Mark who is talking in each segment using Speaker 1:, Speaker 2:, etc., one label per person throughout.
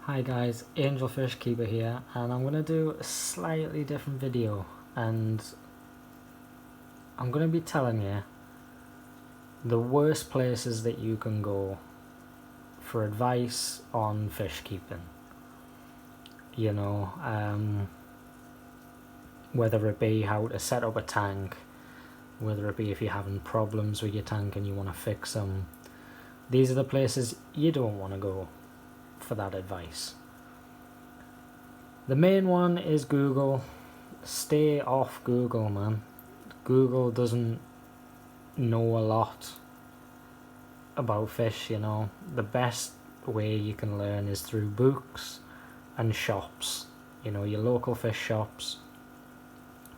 Speaker 1: Hi guys, Angelfish Keeper here, and I'm going to do a slightly different video, and I'm going to be telling you the worst places that you can go for advice on fish keeping. You know, whether it be how to set up a tank, whether it be if you're having problems with your tank and you want to fix them. These are the places you don't want to go for that advice. The main one is Google. Stay off Google, man. Google doesn't know a lot about fish, you know. The best way you can learn is through books and shops. You know, your local fish shops.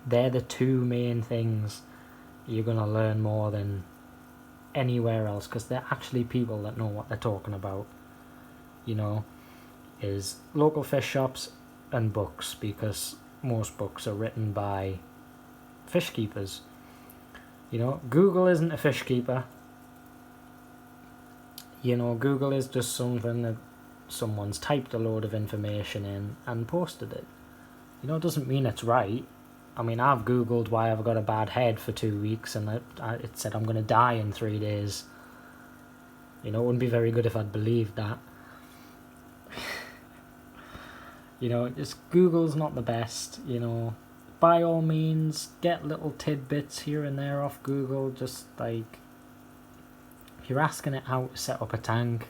Speaker 1: They're the two main things you're going to learn more than anywhere else, because they're actually people that know what they're talking about. You know, is local fish shops and books, because most books are written by fish keepers. You know, Google isn't a fish keeper. You know, Google is just something that someone's typed a load of information in and posted it. You know, it doesn't mean it's right. I mean, I've Googled why I've got a bad head for 2 weeks, and it said I'm going to die in 3 days. You know, it wouldn't be very good if I'd believed that. You know, just Google's not the best, you know. By all means, get little tidbits here and there off Google. Just like, if you're asking it how to set up a tank,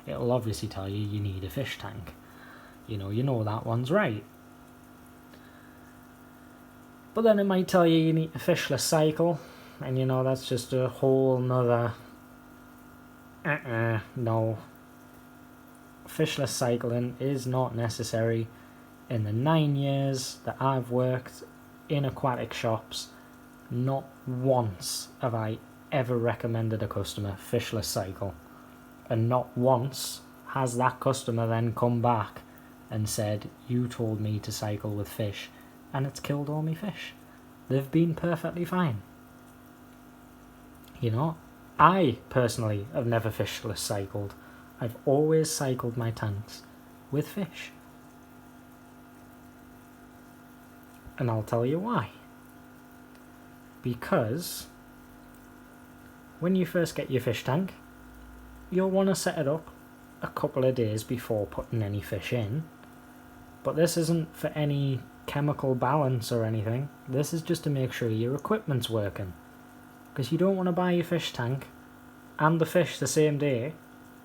Speaker 1: it'll obviously tell you you need a fish tank. You know that one's right. But then it might tell you you need a fishless cycle, and you know, that's just a whole nother... No. Fishless cycling is not necessary. In the 9 years that I've worked in aquatic shops, not once have I ever recommended a customer fishless cycle, and not once has that customer then come back and said, you told me to cycle with fish and it's killed all my fish. They've been perfectly fine. You know, I personally have never fishless cycled. I've always cycled my tanks with fish. And I'll tell you why. Because when you first get your fish tank, you'll want to set it up a couple of days before putting any fish in. But this isn't for any chemical balance or anything. This is just to make sure your equipment's working. Because you don't want to buy your fish tank and the fish the same day,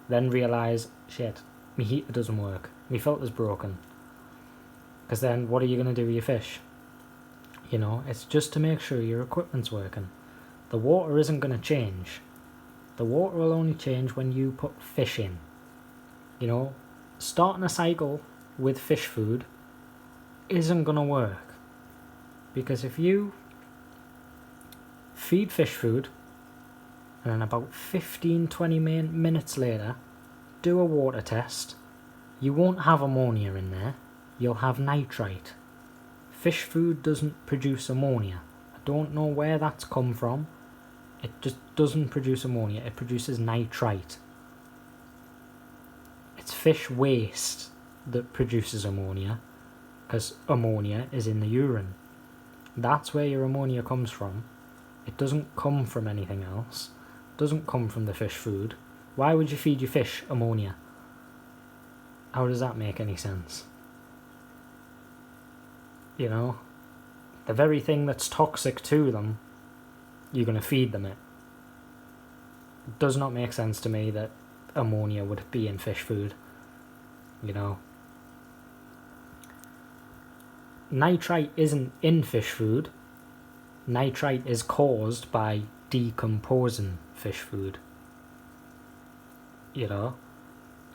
Speaker 1: then realise, shit, my heater doesn't work, my filter's broken. Because then what are you going to do with your fish? You know, it's just to make sure your equipment's working. The water isn't going to change. The water will only change when you put fish in. You know, starting a cycle with fish food isn't going to work. Because if you feed fish food and then about 15-20 minutes later do a water test, you won't have ammonia in there, you'll have nitrite. Fish food doesn't produce ammonia. I don't know where that's come from. It just doesn't produce ammonia, it produces nitrite. It's fish waste that produces ammonia, because ammonia is in the urine. That's where your ammonia comes from. It doesn't come from anything else. It doesn't come from the fish food. Why would you feed your fish ammonia? How does that make any sense? You know, the very thing that's toxic to them, you're going to feed them it. It does not make sense to me that ammonia would be in fish food. You know, nitrite isn't in fish food. Nitrite is caused by decomposing fish food. You know,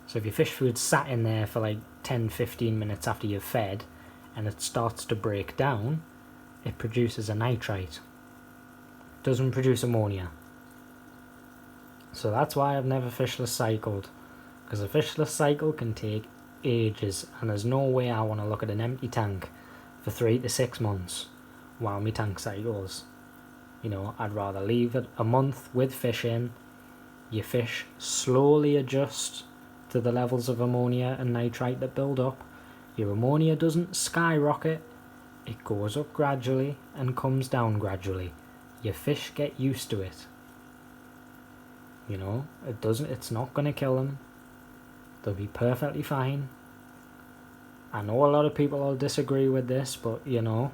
Speaker 1: so if your fish food's sat in there for like 10-15 minutes after you've fed and it starts to break down, it produces a nitrite. It doesn't produce ammonia. So that's why I've never fishless cycled, because a fishless cycle can take ages, and there's no way I want to look at an empty tank for 3 to 6 months while my tank cycles. You know, I'd rather leave it a month with fish in. Your fish slowly adjust to the levels of ammonia and nitrite that build up. Your ammonia doesn't skyrocket, it goes up gradually and comes down gradually. Your fish get used to it. You know, it's not going to kill them. They'll be perfectly fine. I know a lot of people will disagree with this, but you know,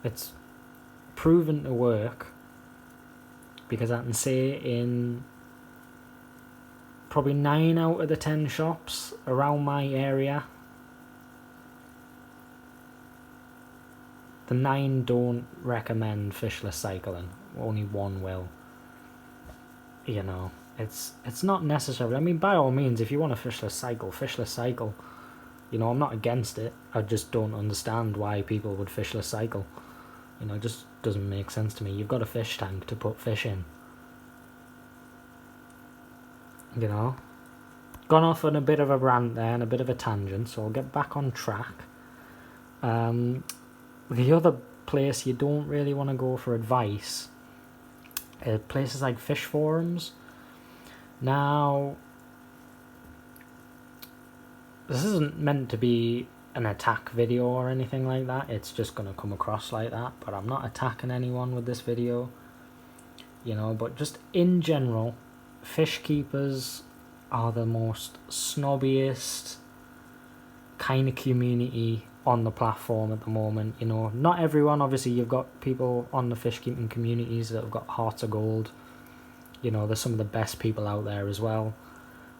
Speaker 1: it's proven to work, because I can say in probably 9 out of the 10 shops around my area, the 9 don't recommend fishless cycling. Only 1 will. You know, it's not necessary. I mean, by all means, if you want a fishless cycle. You know, I'm not against it. I just don't understand why people would fishless cycle. You know, it just doesn't make sense to me. You've got a fish tank to put fish in. You know, gone off on a bit of a rant there and a bit of a tangent, so I'll get back on track. The other place you don't really want to go for advice are places like fish forums. Now, this isn't meant to be an attack video or anything like that. It's just going to come across like that, but I'm not attacking anyone with this video. You know, but just in general, fish keepers are the most snobbiest kind of community on the platform at the moment. You know, not everyone. Obviously, you've got people on the fish keeping communities that have got hearts of gold. You know, there's some of the best people out there as well.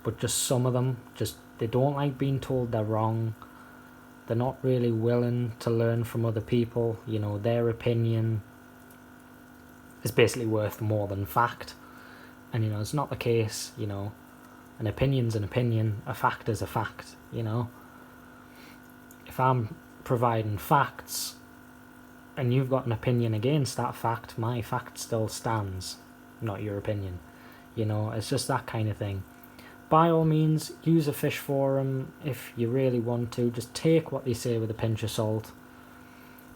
Speaker 1: But just some of them, they don't like being told they're wrong. They're not really willing to learn from other people. You know, their opinion is basically worth more than fact. And, you know, it's not the case. You know, an opinion's an opinion. A fact is a fact, you know. If I'm providing facts and you've got an opinion against that fact, my fact still stands, not your opinion. You know, it's just that kind of thing. By all means, use a fish forum if you really want to. Just take what they say with a pinch of salt.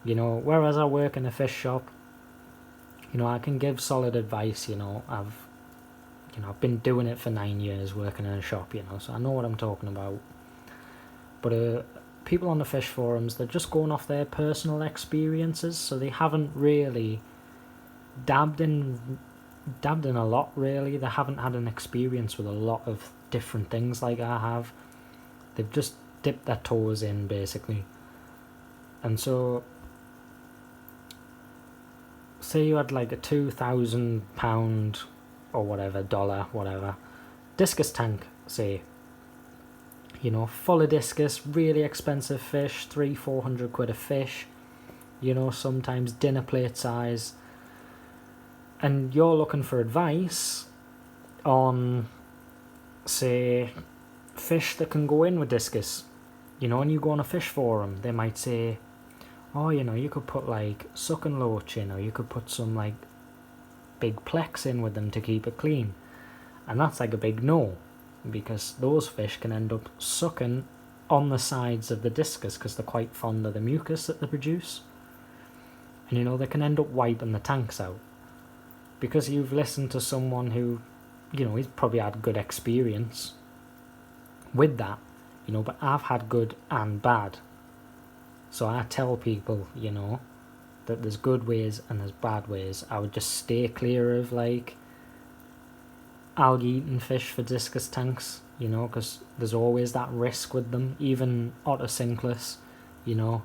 Speaker 1: You know, whereas I work in a fish shop, you know, I can give solid advice. You know, I've been doing it for 9 years, working in a shop. You know, so I know what I'm talking about. But people on the fish forums, they're just going off their personal experiences, so they haven't really dabbed in a lot, really. They haven't had an experience with a lot of different things like I have. They've just dipped their toes in, basically. And so, say you had like a £2,000 or whatever, dollar, whatever, discus tank, say. You know, full of discus, really expensive fish, 300-400 quid a fish. You know, sometimes dinner plate size. And you're looking for advice on, say, fish that can go in with discus. You know, and you go on a fish forum, they might say, oh, you know, you could put like sucking loach in, or you could put some like big plex in with them to keep it clean. And that's like a big no, because those fish can end up sucking on the sides of the discus because they're quite fond of the mucus that they produce. And, you know, they can end up wiping the tanks out. Because you've listened to someone who, you know, he's probably had good experience with that, you know, but I've had good and bad. So I tell people, you know, that there's good ways and there's bad ways. I would just stay clear of, like, algae-eating fish for discus tanks, you know, because there's always that risk with them. Even otocinclus, you know,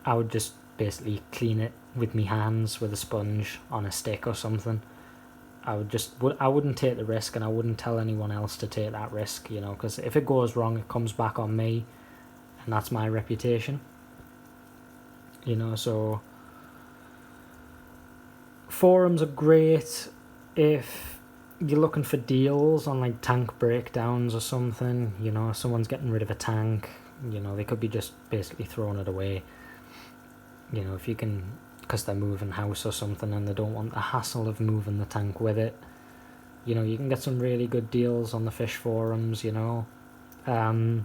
Speaker 1: I would just basically clean it with my hands with a sponge on a stick or something. I wouldn't take the risk, and I wouldn't tell anyone else to take that risk, you know, because if it goes wrong, it comes back on me, and that's my reputation, you know. So forums are great if you're looking for deals on like tank breakdowns or something. You know, someone's getting rid of a tank, you know, they could be just basically throwing it away. You know, if you can, because they're moving house or something and they don't want the hassle of moving the tank with it, you know, you can get some really good deals on the fish forums, you know. I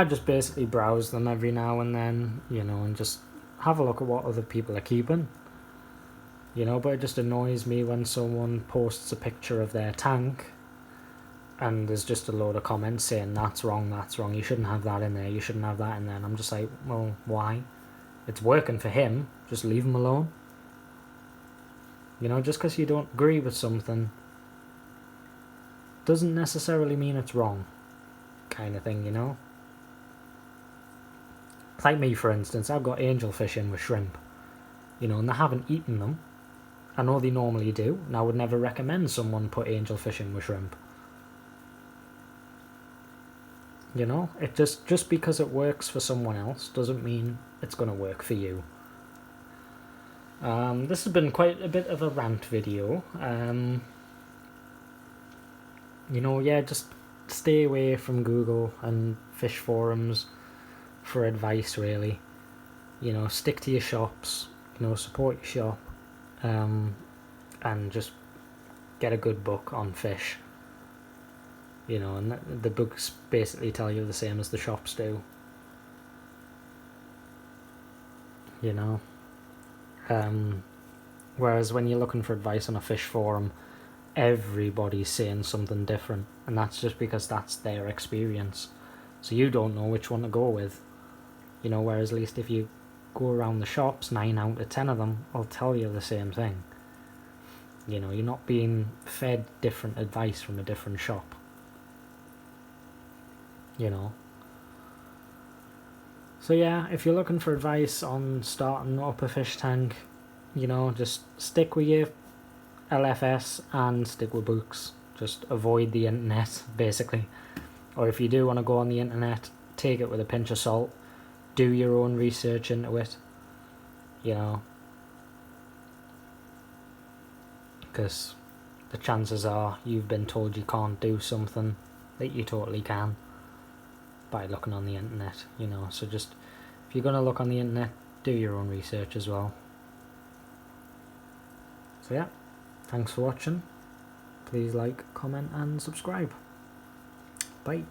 Speaker 1: just basically browse them every now and then, you know, and just have a look at what other people are keeping. You know, but it just annoys me when someone posts a picture of their tank and there's just a load of comments saying that's wrong, you shouldn't have that in there, you shouldn't have that in there. And I'm just like, well, why? It's working for him, just leave him alone. You know, just because you don't agree with something doesn't necessarily mean it's wrong, kind of thing, you know? It's like me, for instance, I've got angelfish in with shrimp, you know, and they haven't eaten them. I know they normally do, and I would never recommend someone put angelfish in with shrimp. You know, it just because it works for someone else doesn't mean it's going to work for you. This has been quite a bit of a rant video. You know, yeah, just stay away from Google and fish forums for advice, really. You know, stick to your shops, you know, support your shop, and just get a good book on fish. You know, and the books basically tell you the same as the shops do. You know, whereas when you're looking for advice on a fish forum, everybody's saying something different, and that's just because that's their experience. So you don't know which one to go with. You know, whereas at least if you go around the shops, 9 out of 10 of them will tell you the same thing. You know, you're not being fed different advice from a different shop. You know. So yeah, if you're looking for advice on starting up a fish tank, you know, just stick with your LFS and stick with books. Just avoid the internet, basically. Or if you do want to go on the internet, take it with a pinch of salt. Do your own research into it. You know. Because the chances are you've been told you can't do something that you totally can by looking on the internet, you know. So just, if you're going to look on the internet, do your own research as well. So yeah, thanks for watching. Please like, comment and subscribe. Bye.